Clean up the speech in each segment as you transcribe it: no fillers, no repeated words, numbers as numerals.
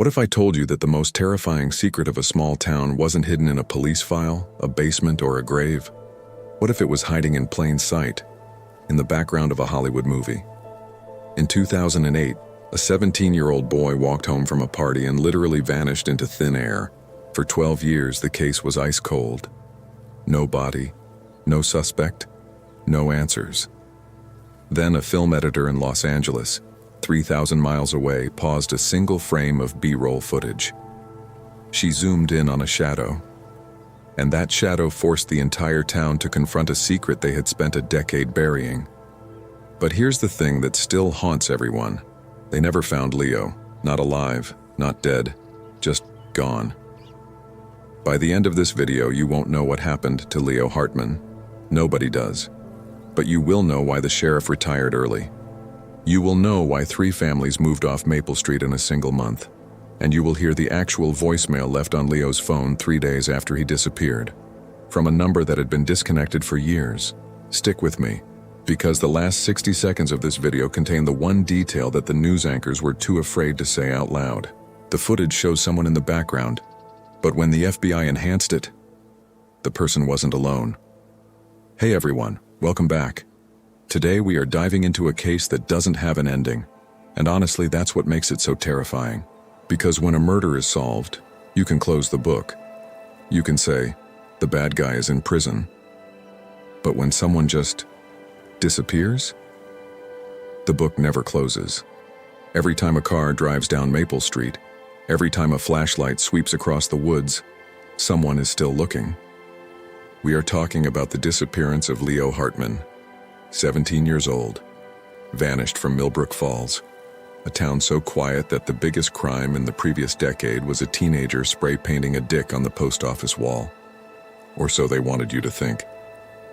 What if I told you that the most terrifying secret of a small town wasn't hidden in a police file, a basement, or a grave? What if it was hiding in plain sight, in the background of a Hollywood movie? In 2008, a 17-year-old boy walked home from a party and literally vanished into thin air. For 12 years, the case was ice cold. No body, no suspect, no answers. Then a film editor in Los Angeles, 3,000 miles away, paused a single frame of B-roll footage. She zoomed in on a shadow, and that shadow forced the entire town to confront a secret they had spent a decade burying. But here's the thing that still haunts everyone. They never found Leo, not alive, not dead, just gone. By the end of this video, you won't know what happened to Leo Hartman. Nobody does. But you will know why the sheriff retired early. You will know why 3 families moved off Maple Street in a single month. And you will hear the actual voicemail left on Leo's phone 3 days after he disappeared, from a number that had been disconnected for years. Stick with me, because the last 60 seconds of this video contain the one detail that the news anchors were too afraid to say out loud. The footage shows someone in the background, but when the FBI enhanced it, the person wasn't alone. Hey everyone, welcome back. Today we are diving into a case that doesn't have an ending, and honestly that's what makes it so terrifying. Because when a murder is solved, you can close the book. You can say, the bad guy is in prison. But when someone just disappears, the book never closes. Every time a car drives down Maple Street, every time a flashlight sweeps across the woods, someone is still looking. We are talking about the disappearance of Leo Hartman, 17 years old, vanished from Millbrook Falls, a town so quiet that the biggest crime in the previous decade was a teenager spray painting a dick on the post office wall. Or so they wanted you to think.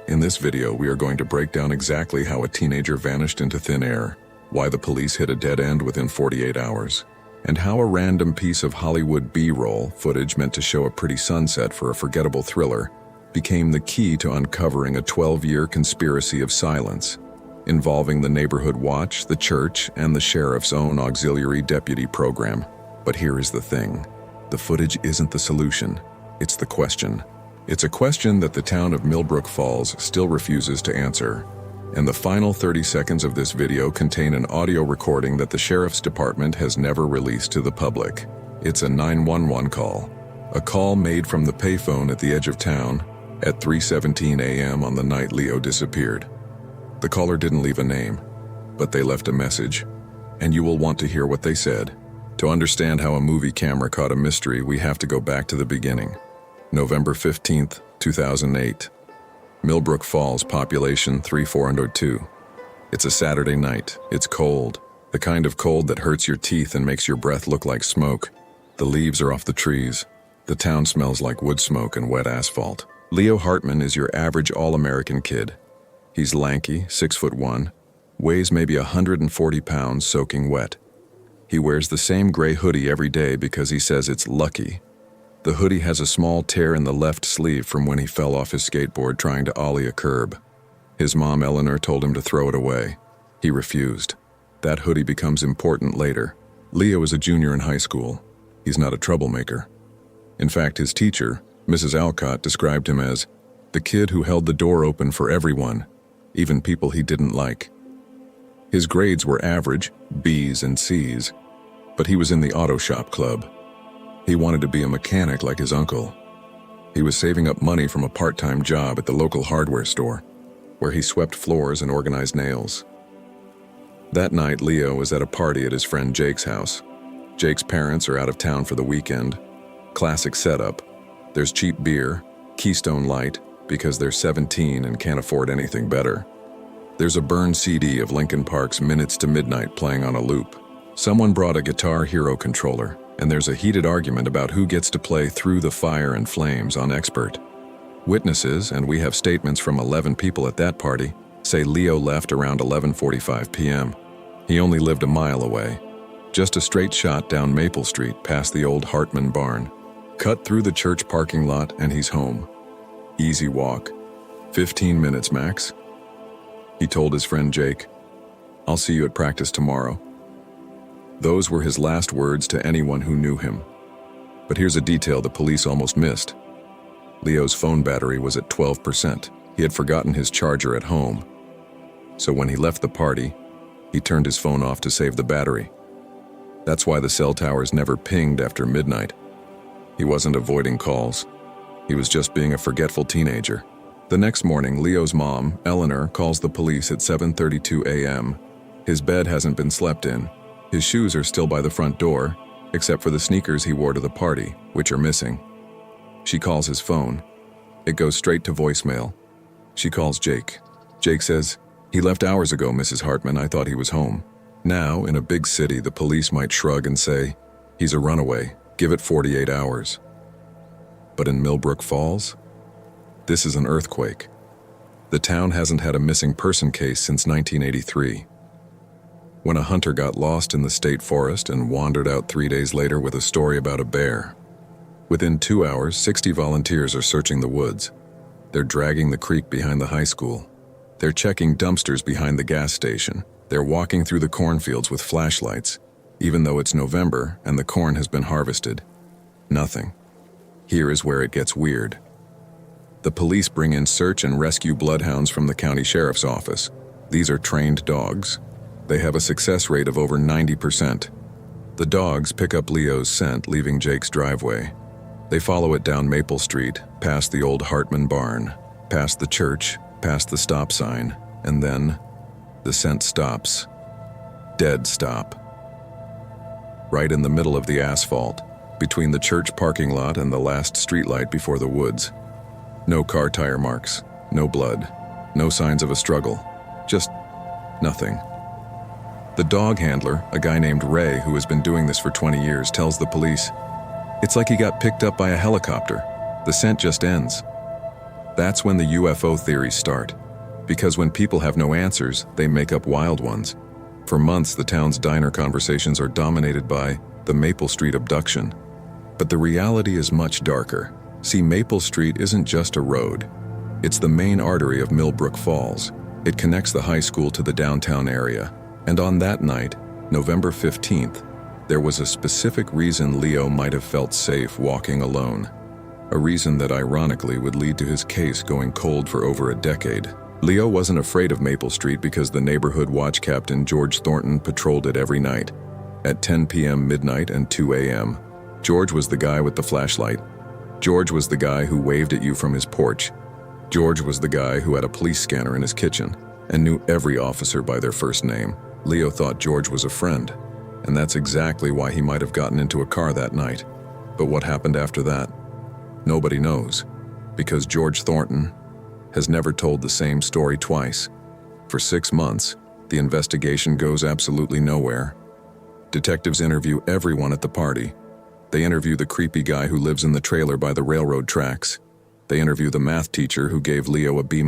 In this video, we are going to break down exactly how a teenager vanished into thin air, why the police hit a dead end within 48 hours, and how a random piece of Hollywood B-roll footage meant to show a pretty sunset for a forgettable thriller became the key to uncovering a 12-year conspiracy of silence, involving the neighborhood watch, the church, and the sheriff's own auxiliary deputy program. But here is the thing. The footage isn't the solution. It's the question. It's a question that the town of Millbrook Falls still refuses to answer. And the final 30 seconds of this video contain an audio recording that the sheriff's department has never released to the public. It's a 911 call. A call made from the payphone at the edge of town at 3:17 a.m. on the night Leo disappeared. The caller didn't leave a name, but they left a message, and you will want to hear what they said. To understand how a movie camera caught a mystery, we have to go back to the beginning. November 15th, 2008. Millbrook Falls, population 3,402. It's a Saturday night. It's cold. The kind of cold that hurts your teeth and makes your breath look like smoke. The leaves are off the trees. The town smells like wood smoke and wet asphalt. Leo Hartman is your average all-American kid. He's lanky, 6'1", weighs maybe 140 pounds soaking wet. He wears the same gray hoodie every day because he says it's lucky. The hoodie has a small tear in the left sleeve from when he fell off his skateboard trying to ollie a curb. His mom, Eleanor, told him to throw it away. He refused. That hoodie becomes important later. Leo is a junior in high school. He's not a troublemaker. In fact, his teacher, Mrs. Alcott, described him as the kid who held the door open for everyone, even people he didn't like. His grades were average, B's and C's, but he was in the auto shop club. He wanted to be a mechanic like his uncle. He was saving up money from a part-time job at the local hardware store, where he swept floors and organized nails. That night, Leo was at a party at his friend Jake's house. Jake's parents are out of town for the weekend. Classic setup. There's cheap beer, Keystone Light, because they're 17 and can't afford anything better. There's a burned CD of Linkin Park's Minutes to Midnight playing on a loop. Someone brought a Guitar Hero controller, and there's a heated argument about who gets to play Through the Fire and Flames on Expert. Witnesses, and we have statements from 11 people at that party, say Leo left around 11:45 p.m. He only lived a mile away. Just a straight shot down Maple Street past the old Hartman barn. Cut through the church parking lot and he's home. Easy walk. 15 minutes max. He told his friend Jake, "I'll see you at practice tomorrow." Those were his last words to anyone who knew him. But here's a detail the police almost missed. Leo's phone battery was at 12%. He had forgotten his charger at home. So when he left the party, he turned his phone off to save the battery. That's why the cell towers never pinged after midnight. He wasn't avoiding calls. He was just being a forgetful teenager. The next morning, Leo's mom, Eleanor, calls the police at 7:32 a.m. His bed hasn't been slept in. His shoes are still by the front door, except for the sneakers he wore to the party, which are missing. She calls his phone. It goes straight to voicemail. She calls Jake. Jake says, "He left hours ago, Mrs. Hartman. I thought he was home." Now, in a big city, the police might shrug and say, "He's a runaway. Give it 48 hours." But in Millbrook Falls, this is an earthquake. The town hasn't had a missing person case since 1983. When a hunter got lost in the state forest and wandered out 3 days later with a story about a bear. Within 2 hours, 60 volunteers are searching the woods. They're dragging the creek behind the high school. They're checking dumpsters behind the gas station. They're walking through the cornfields with flashlights, even though it's November and the corn has been harvested. Nothing. Here is where it gets weird. The police bring in search and rescue bloodhounds from the county sheriff's office. These are trained dogs. They have a success rate of over 90%. The dogs pick up Leo's scent leaving Jake's driveway. They follow it down Maple Street, past the old Hartman barn, past the church, past the stop sign, and then the scent stops. Dead stop. Right in the middle of the asphalt, between the church parking lot and the last streetlight before the woods. No car tire marks, no blood, no signs of a struggle, just nothing. The dog handler, a guy named Ray who has been doing this for 20 years, tells the police, "It's like he got picked up by a helicopter. The scent just ends." That's when the UFO theories start, because when people have no answers, they make up wild ones. For months, the town's diner conversations are dominated by the Maple Street abduction. But the reality is much darker. See, Maple Street isn't just a road. It's the main artery of Millbrook Falls. It connects the high school to the downtown area. And on that night, November 15th, there was a specific reason Leo might have felt safe walking alone. A reason that ironically would lead to his case going cold for over a decade. Leo wasn't afraid of Maple Street because the neighborhood watch captain George Thornton patrolled it every night. At 10 p.m., midnight, and 2 a.m. George was the guy with the flashlight. George was the guy who waved at you from his porch. George was the guy who had a police scanner in his kitchen and knew every officer by their first name. Leo thought George was a friend, and that's exactly why he might have gotten into a car that night. But what happened after that? Nobody knows, because George Thornton has never told the same story twice. For 6 months, the investigation goes absolutely nowhere. Detectives interview everyone at the party. They interview the creepy guy who lives in the trailer by the railroad tracks. They interview the math teacher who gave Leo a B-.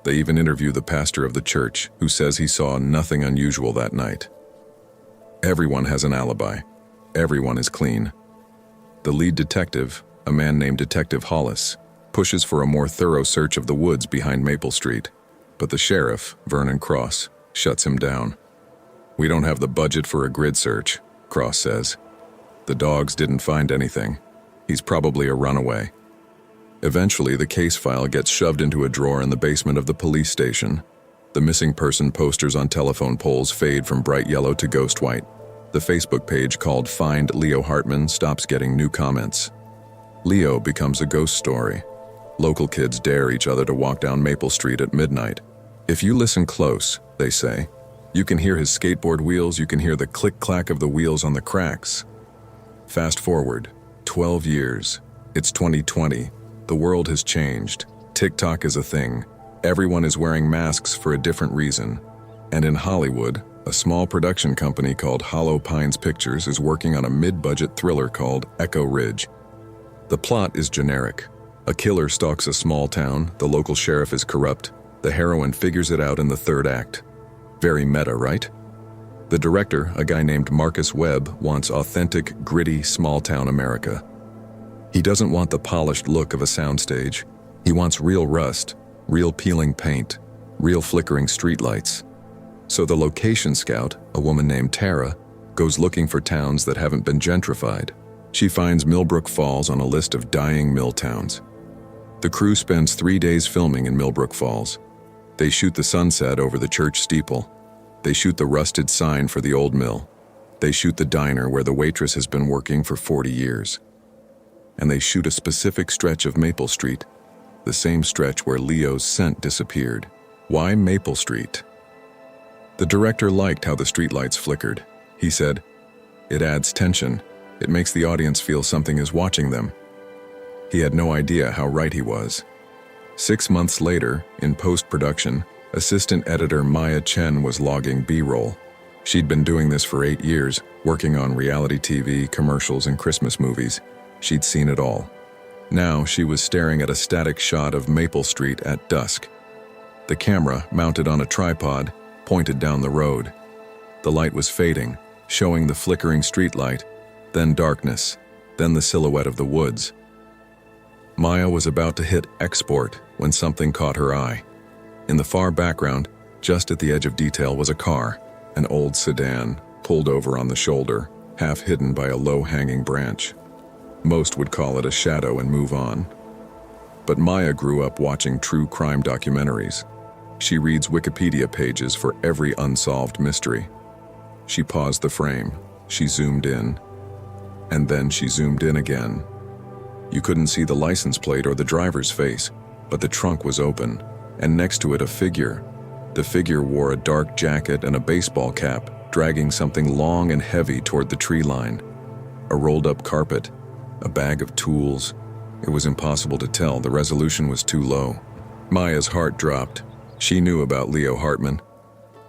They even interview the pastor of the church, who says he saw nothing unusual that night. Everyone has an alibi. Everyone is clean. The lead detective, a man named Detective Hollis, pushes for a more thorough search of the woods behind Maple Street. But the sheriff, Vernon Cross, shuts him down. "We don't have the budget for a grid search," Cross says. "The dogs didn't find anything. He's probably a runaway." Eventually, the case file gets shoved into a drawer in the basement of the police station. The missing person posters on telephone poles fade from bright yellow to ghost white. The Facebook page called Find Leo Hartman stops getting new comments. Leo becomes a ghost story. Local kids dare each other to walk down Maple Street at midnight. If you listen close, they say, you can hear his skateboard wheels, you can hear the click-clack of the wheels on the cracks. Fast forward, 12 years. It's 2020. The world has changed. TikTok is a thing. Everyone is wearing masks for a different reason. And in Hollywood, a small production company called Hollow Pines Pictures is working on a mid-budget thriller called Echo Ridge. The plot is generic. A killer stalks a small town, the local sheriff is corrupt, the heroine figures it out in the third act. Very meta, right? The director, a guy named Marcus Webb, wants authentic, gritty, small-town America. He doesn't want the polished look of a soundstage. He wants real rust, real peeling paint, real flickering streetlights. So the location scout, a woman named Tara, goes looking for towns that haven't been gentrified. She finds Millbrook Falls on a list of dying mill towns. The crew spends 3 days filming in Millbrook Falls. They shoot the sunset over the church steeple. They shoot the rusted sign for the old mill. They shoot the diner where the waitress has been working for 40 years. And they shoot a specific stretch of Maple Street, the same stretch where Leo's scent disappeared. Why Maple Street? The director liked how the streetlights flickered. He said, "It adds tension. It makes the audience feel something is watching them." He had no idea how right he was. 6 months later, in post-production, assistant editor Maya Chen was logging B-roll. She'd been doing this for 8 years, working on reality TV, commercials, and Christmas movies. She'd seen it all. Now she was staring at a static shot of Maple Street at dusk. The camera, mounted on a tripod, pointed down the road. The light was fading, showing the flickering streetlight, then darkness, then the silhouette of the woods. Maya was about to hit export when something caught her eye. In the far background, just at the edge of detail, was a car, an old sedan, pulled over on the shoulder, half hidden by a low-hanging branch. Most would call it a shadow and move on. But Maya grew up watching true crime documentaries. She reads Wikipedia pages for every unsolved mystery. She paused the frame, she zoomed in, and then she zoomed in again. You couldn't see the license plate or the driver's face, but the trunk was open, and next to it a figure. The figure wore a dark jacket and a baseball cap, dragging something long and heavy toward the tree line. A rolled-up carpet, a bag of tools. It was impossible to tell, the resolution was too low. Maya's heart dropped. She knew about Leo Hartman.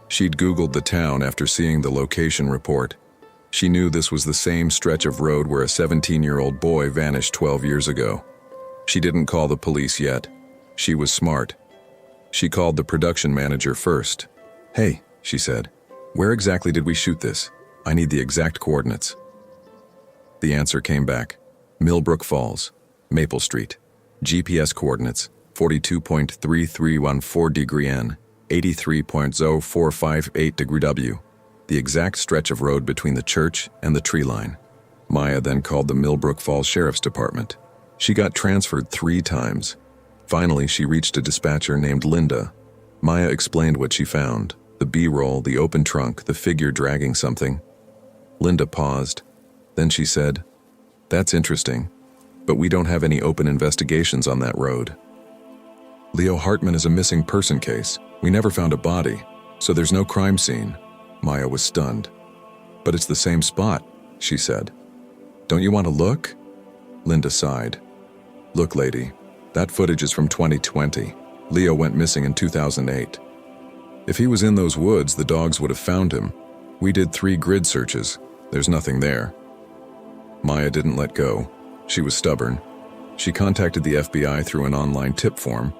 She'd Googled the town after seeing the location report. She knew this was the same stretch of road where a 17-year-old boy vanished 12 years ago. She didn't call the police yet. She was smart. She called the production manager first. "Hey," she said, "where exactly did we shoot this? I need the exact coordinates." The answer came back. Millbrook Falls, Maple Street. GPS coordinates, 42.3314 degree N, 83.0458 degree W. The exact stretch of road between the church and the tree line. Maya then called the Millbrook Falls Sheriff's Department. She got transferred 3 times. Finally, she reached a dispatcher named Linda. Maya explained what she found: the B-roll, the open trunk, the figure dragging something. Linda paused. Then she said, "That's interesting, but we don't have any open investigations on that road. Leo Hartman is a missing person case. We never found a body, so there's no crime scene." Maya was stunned. "But it's the same spot," she said. "Don't you want to look?" Linda sighed. "Look, lady, that footage is from 2020. Leo went missing in 2008. If he was in those woods, the dogs would have found him. We did 3 grid searches. There's nothing there." Maya didn't let go. She was stubborn. She contacted the FBI through an online tip form.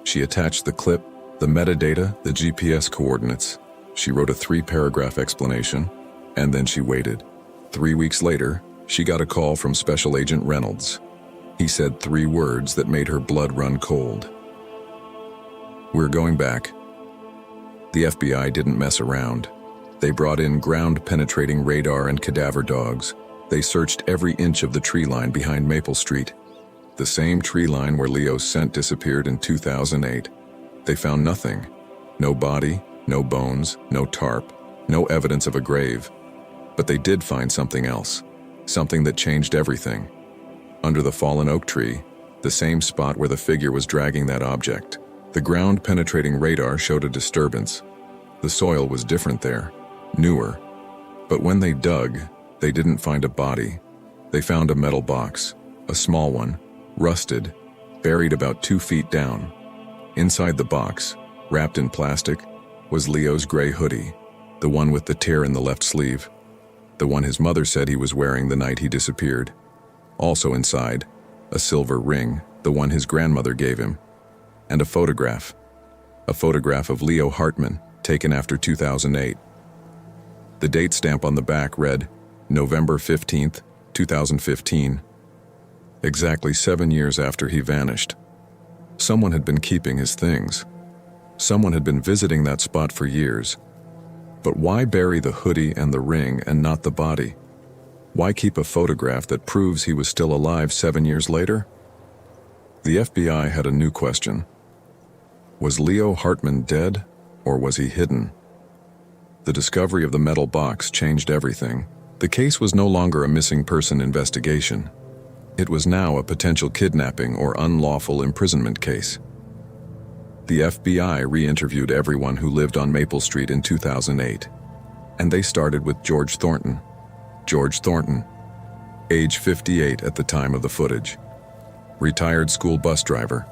She attached the clip, the metadata, the GPS coordinates. She wrote a 3-paragraph explanation, and then she waited. 3 weeks later, she got a call from Special Agent Reynolds. He said 3 words that made her blood run cold. "We're going back." The FBI didn't mess around. They brought in ground-penetrating radar and cadaver dogs. They searched every inch of the tree line behind Maple Street, the same tree line where Leo's scent disappeared in 2008. They found nothing. No body, no bones, no tarp, no evidence of a grave. But they did find something else, something that changed everything. Under the fallen oak tree, the same spot where the figure was dragging that object. The ground-penetrating radar showed a disturbance. The soil was different there, newer. But when they dug, they didn't find a body. They found a metal box, a small one, rusted, buried about 2 feet down. Inside the box, wrapped in plastic, was Leo's gray hoodie, the one with the tear in the left sleeve, the one his mother said he was wearing the night he disappeared. Also inside, a silver ring, the one his grandmother gave him, and a photograph of Leo Hartman, taken after 2008. The date stamp on the back read, November 15th, 2015, exactly 7 years after he vanished. Someone had been keeping his things. Someone had been visiting that spot for years. But why bury the hoodie and the ring and not the body? Why keep a photograph that proves he was still alive 7 years later? The FBI had a new question. Was Leo Hartman dead, or was he hidden? The discovery of the metal box changed everything. The case was no longer a missing person investigation. It was now a potential kidnapping or unlawful imprisonment case. The FBI re-interviewed everyone who lived on Maple Street in 2008, and they started with George Thornton. George Thornton, age 58 at the time of the footage. Retired school bus driver,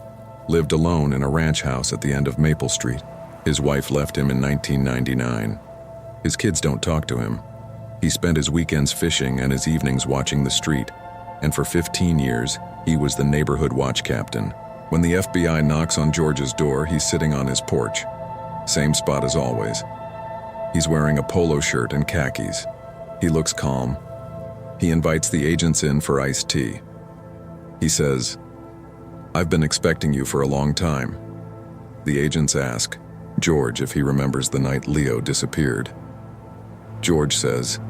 lived alone in a ranch house at the end of Maple Street. His wife left him in 1999. His kids don't talk to him. He spent his weekends fishing and his evenings watching the street, and for 15 years, he was the neighborhood watch captain. When the FBI knocks on George's door, he's sitting on his porch. Same spot as always. He's wearing a polo shirt and khakis. He looks calm. He invites the agents in for iced tea. He says, "I've been expecting you for a long time." The agents ask George if he remembers the night Leo disappeared. George says,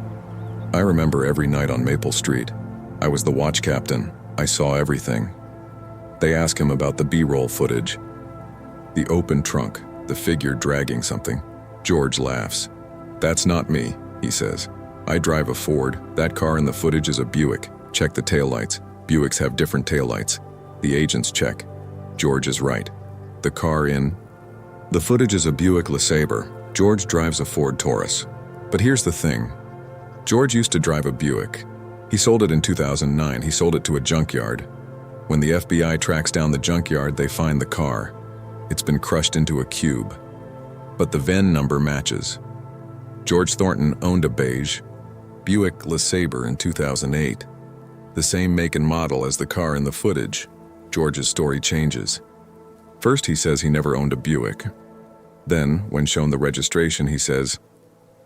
"I remember every night on Maple Street. I was the watch captain. I saw everything." They ask him about the B-roll footage. The open trunk, the figure dragging something. George laughs. "That's not me," he says. "I drive a Ford. That car in the footage is a Buick. Check the taillights. Buicks have different taillights." The agents check. George is right. The car in the footage is a Buick LeSabre. George drives a Ford Taurus. But here's the thing. George used to drive a Buick. He sold it in 2009. He sold it to a junkyard. When the FBI tracks down the junkyard, they find the car. It's been crushed into a cube. But the VIN number matches. George Thornton owned a beige Buick LeSabre in 2008. The same make and model as the car in the footage. George's story changes. First, he says he never owned a Buick. Then, when shown the registration, he says,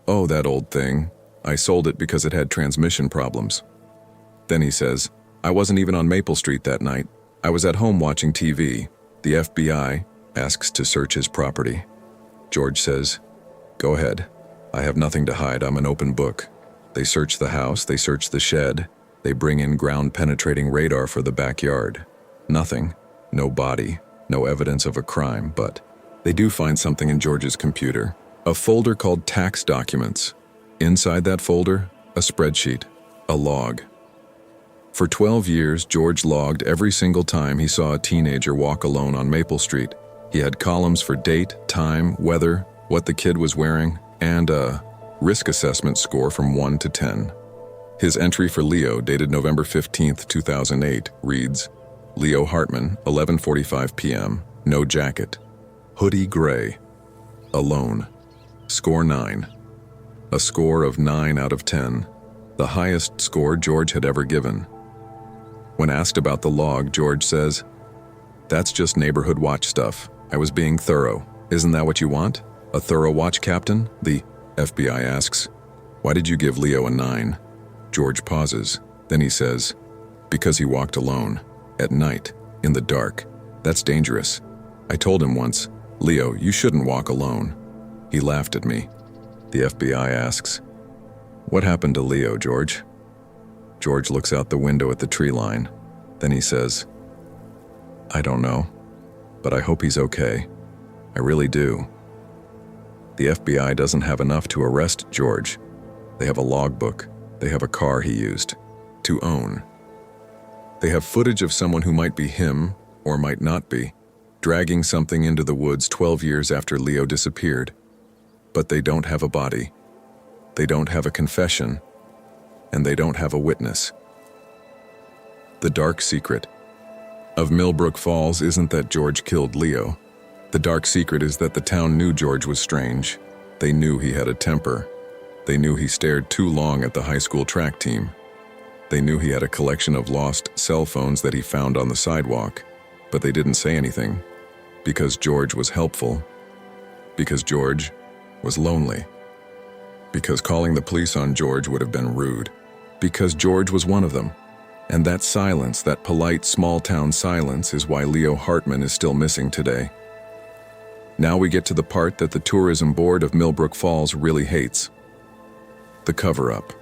"Oh, that old thing. I sold it because it had transmission problems." Then he says, "I wasn't even on Maple Street that night. I was at home watching TV. The FBI asks to search his property." George says, "Go ahead. I have nothing to hide. I'm an open book." They search the house, they search the shed, they bring in ground-penetrating radar for the backyard. Nothing. No body. No evidence of a crime, but they do find something in George's computer. A folder called tax documents. Inside that folder, a spreadsheet, a log. For 12 years, George logged every single time he saw a teenager walk alone on Maple Street. He had columns for date, time, weather, what the kid was wearing, and a risk assessment score from 1 to 10. His entry for Leo, dated November 15, 2008, reads, Leo Hartman, 11:45 p.m., no jacket, hoodie gray, alone, score 9. A score of 9 out of 10, the highest score George had ever given. When asked about the log, George says, "That's just neighborhood watch stuff. I was being thorough. Isn't that what you want? A thorough watch captain?" The FBI asks, "Why did you give Leo a 9? George pauses. Then he says, "Because he walked alone. At night. In the dark. That's dangerous. I told him once, 'Leo, you shouldn't walk alone.' He laughed at me." The FBI asks, "What happened to Leo, George?" George looks out the window at the tree line. Then he says, "I don't know, but I hope he's okay. I really do." The FBI doesn't have enough to arrest George. They have a logbook. They have a car he used to own. They have footage of someone who might be him, or might not be, dragging something into the woods 12 years after Leo disappeared. But they don't have a body. They don't have a confession. And they don't have a witness. The dark secret of Millbrook Falls isn't that George killed Leo. The dark secret is that the town knew George was strange. They knew he had a temper. They knew he stared too long at the high school track team. They knew he had a collection of lost cell phones that he found on the sidewalk, but they didn't say anything, because George was helpful, because George was lonely, because calling the police on George would have been rude, because George was one of them. And that silence, that polite small-town silence, is why Leo Hartman is still missing today. Now we get to the part that the tourism board of Millbrook Falls really hates. The cover-up.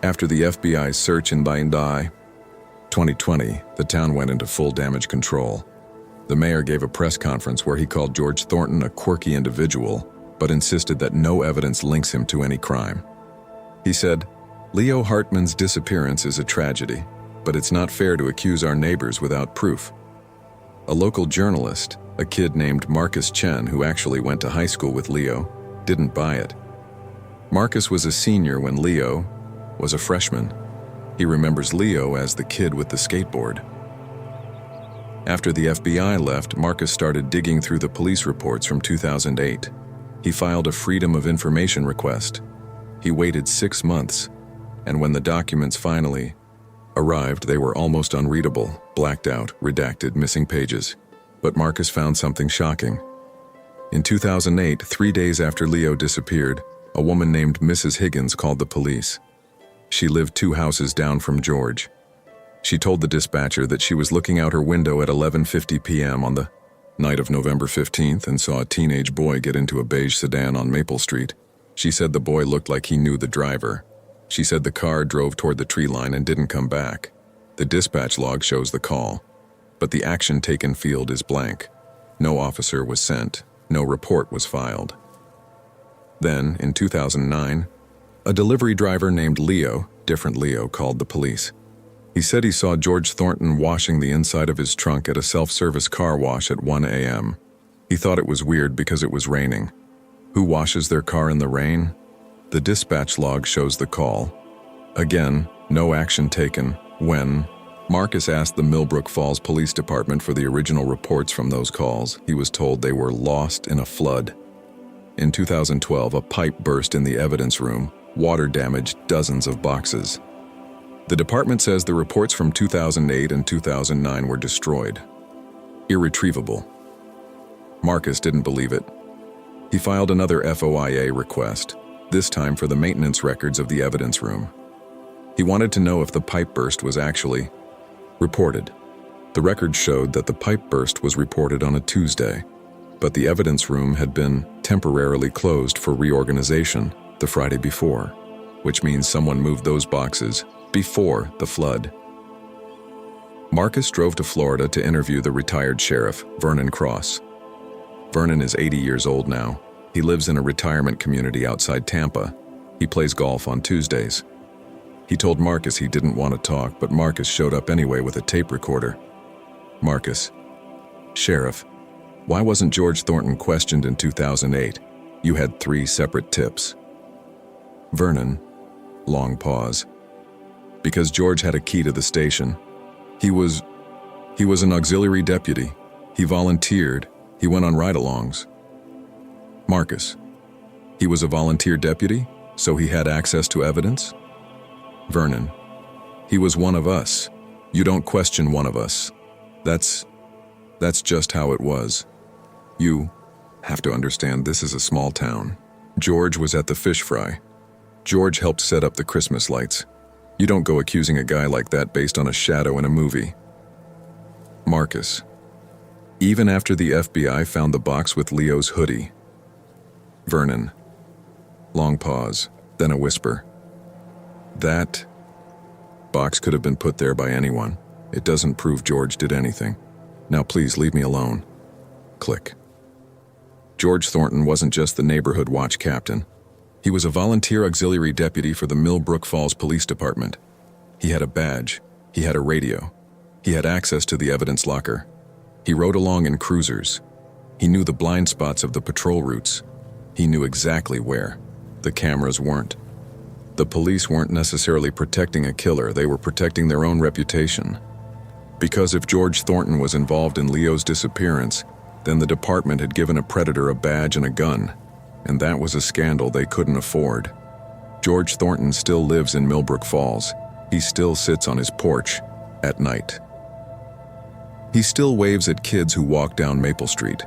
After the FBI's search in 2020, the town went into full damage control. The mayor gave a press conference where he called George Thornton a quirky individual, but insisted that no evidence links him to any crime. He said, "Leo Hartman's disappearance is a tragedy, but it's not fair to accuse our neighbors without proof." A local journalist, a kid named Marcus Chen, who actually went to high school with Leo, didn't buy it. Marcus was a senior when Leo was a freshman. He remembers Leo as the kid with the skateboard. After the FBI left, Marcus started digging through the police reports from 2008. He filed a Freedom of Information request. He waited 6 months, and when the documents finally arrived, they were almost unreadable, blacked out, redacted, missing pages. But Marcus found something shocking. In 2008, 3 days after Leo disappeared, a woman named Mrs. Higgins called the police. She lived 2 houses down from George. She told the dispatcher that she was looking out her window at 11:50 p.m. on the night of November 15th and saw a teenage boy get into a beige sedan on Maple Street. She said the boy looked like he knew the driver. She said the car drove toward the tree line and didn't come back. The dispatch log shows the call, but the action taken field is blank. No officer was sent. No report was filed. Then, in 2009, a delivery driver named Leo, different Leo, called the police. He said he saw George Thornton washing the inside of his trunk at a self-service car wash at 1 a.m. He thought it was weird because it was raining. Who washes their car in the rain? The dispatch log shows the call. Again, no action taken. When Marcus asked the Millbrook Falls Police Department for the original reports from those calls, he was told they were lost in a flood. In 2012, a pipe burst in the evidence room. Water damaged dozens of boxes. The department says the reports from 2008 and 2009 were destroyed. Irretrievable. Marcus didn't believe it. He filed another FOIA request, this time for the maintenance records of the evidence room. He wanted to know if the pipe burst was actually reported. The records showed that the pipe burst was reported on a Tuesday, but the evidence room had been temporarily closed for reorganization the Friday before, which means someone moved those boxes before the flood. Marcus drove to Florida to interview the retired sheriff, Vernon Cross. Vernon is 80 years old now. He lives in a retirement community outside Tampa. He plays golf on Tuesdays. He told Marcus he didn't want to talk, but Marcus showed up anyway with a tape recorder. Marcus: "Sheriff, why wasn't George Thornton questioned in 2008? You had 3 separate tips." Vernon: long pause. "Because George had a key to the station. He was an auxiliary deputy. He volunteered. He went on ride-alongs." Marcus: "He was a volunteer deputy, so he had access to evidence?" Vernon: "He was one of us. You don't question one of us. That's just how it was. You have to understand, this is a small town. George was at the fish fry. George helped set up the Christmas lights. You don't go accusing a guy like that based on a shadow in a movie." Marcus: "Even after the FBI found the box with Leo's hoodie." Vernon: long pause, then a whisper. "That box could have been put there by anyone. It doesn't prove George did anything. Now please leave me alone." Click. George Thornton wasn't just the neighborhood watch captain. He was a volunteer auxiliary deputy for the Millbrook Falls Police Department. He had a badge. He had a radio. He had access to the evidence locker. He rode along in cruisers. He knew the blind spots of the patrol routes. He knew exactly where. The cameras weren't. The police weren't necessarily protecting a killer, they were protecting their own reputation. Because if George Thornton was involved in Leo's disappearance, then the department had given a predator a badge and a gun, and that was a scandal they couldn't afford. George Thornton still lives in Millbrook Falls. He still sits on his porch at night. He still waves at kids who walk down Maple Street.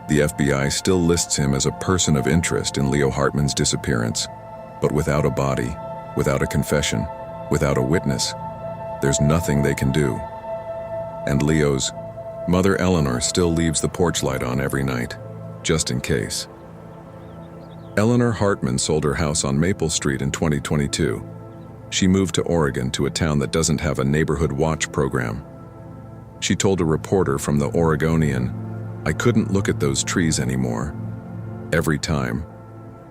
The FBI still lists him as a person of interest in Leo Hartman's disappearance. But without a body, without a confession, without a witness, there's nothing they can do. And Leo's Mother Eleanor still leaves the porch light on every night, just in case. Eleanor Hartman sold her house on Maple Street in 2022. She moved to Oregon, to a town that doesn't have a neighborhood watch program. She told a reporter from the Oregonian, "I couldn't look at those trees anymore. Every time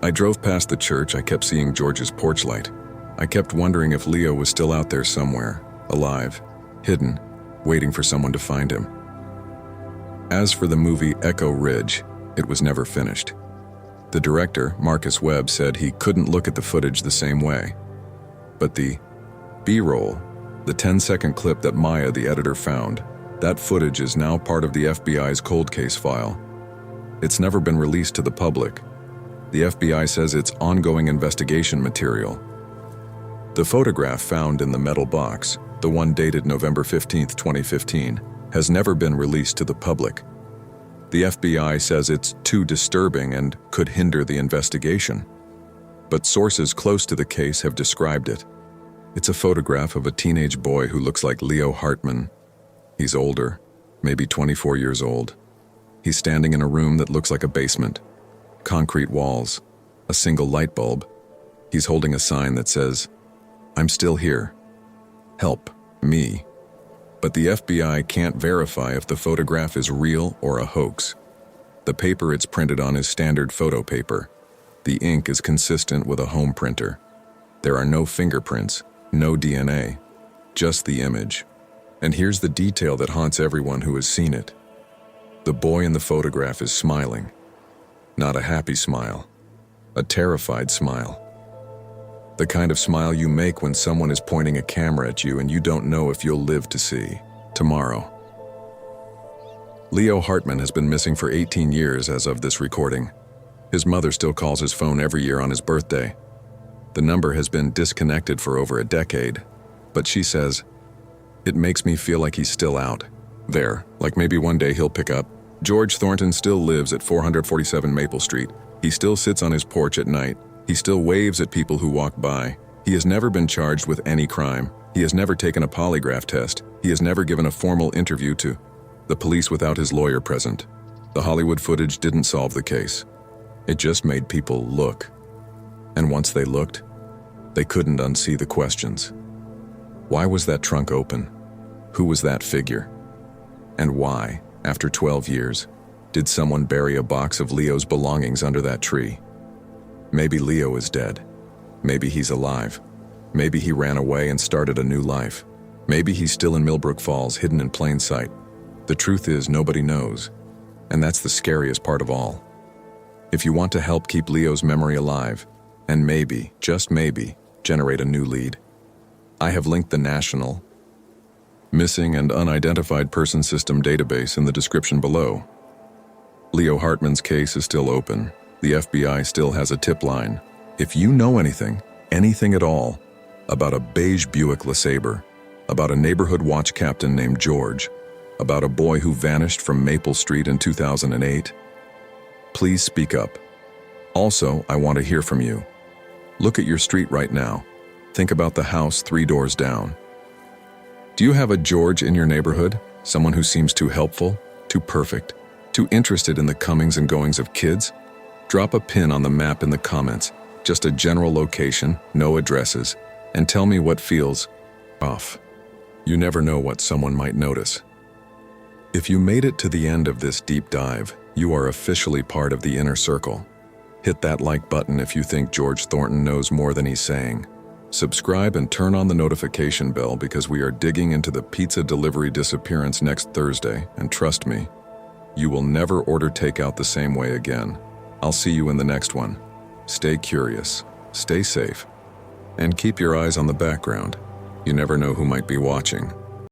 I drove past the church, I kept seeing George's porch light. I kept wondering if Leo was still out there somewhere, alive, hidden, waiting for someone to find him." As for the movie Echo Ridge, it was never finished. The director, Marcus Webb, said he couldn't look at the footage the same way. But the B-roll, the 10-second clip that Maya, the editor, found, that footage is now part of the FBI's cold case file. It's never been released to the public. The FBI says it's ongoing investigation material. The photograph found in the metal box, the one dated November 15, 2015, has never been released to the public. The FBI says it's too disturbing and could hinder the investigation. But sources close to the case have described it. It's a photograph of a teenage boy who looks like Leo Hartman. He's older, maybe 24 years old. He's standing in a room that looks like a basement. Concrete walls, a single light bulb. He's holding a sign that says, "I'm still here. Help me." But the FBI can't verify if the photograph is real or a hoax. The paper it's printed on is standard photo paper. The ink is consistent with a home printer. There are no fingerprints, no DNA, just the image. And here's the detail that haunts everyone who has seen it. The boy in the photograph is smiling. Not a happy smile, a terrified smile. The kind of smile you make when someone is pointing a camera at you and you don't know if you'll live to see tomorrow. Leo Hartman has been missing for 18 years as of this recording. His mother still calls his phone every year on his birthday. The number has been disconnected for over a decade, but she says, "It makes me feel like he's still out there, like maybe one day he'll pick up." George Thornton still lives at 447 Maple Street. He still sits on his porch at night. He still waves at people who walk by. He has never been charged with any crime. He has never taken a polygraph test. He has never given a formal interview to the police without his lawyer present. The Hollywood footage didn't solve the case. It just made people look. And once they looked, they couldn't unsee the questions. Why was that trunk open? Who was that figure? And why, after 12 years, did someone bury a box of Leo's belongings under that tree? Maybe Leo is dead. Maybe he's alive. Maybe he ran away and started a new life. Maybe he's still in Millbrook Falls, hidden in plain sight. The truth is, nobody knows. And that's the scariest part of all. If you want to help keep Leo's memory alive, and maybe, just maybe, generate a new lead, I have linked the National Missing and Unidentified Person System database in the description below. Leo Hartman's case is still open. The FBI still has a tip line. If you know anything at all, about a beige Buick LeSabre, about a neighborhood watch captain named George, about a boy who vanished from Maple Street in 2008, please speak up. Also, I want to hear from you. Look at your street right now. Think about the house 3 doors down. Do you have a George in your neighborhood? Someone who seems too helpful, too perfect, too interested in the comings and goings of kids? Drop a pin on the map in the comments, just a general location, no addresses, and tell me what feels off. You never know what someone might notice. If you made it to the end of this deep dive, you are officially part of the inner circle. Hit that like button if you think George Thornton knows more than he's saying. Subscribe and turn on the notification bell because we are digging into the pizza delivery disappearance next Thursday, and trust me, you will never order takeout the same way again. I'll see you in the next one. Stay curious, stay safe, and keep your eyes on the background. You never know who might be watching.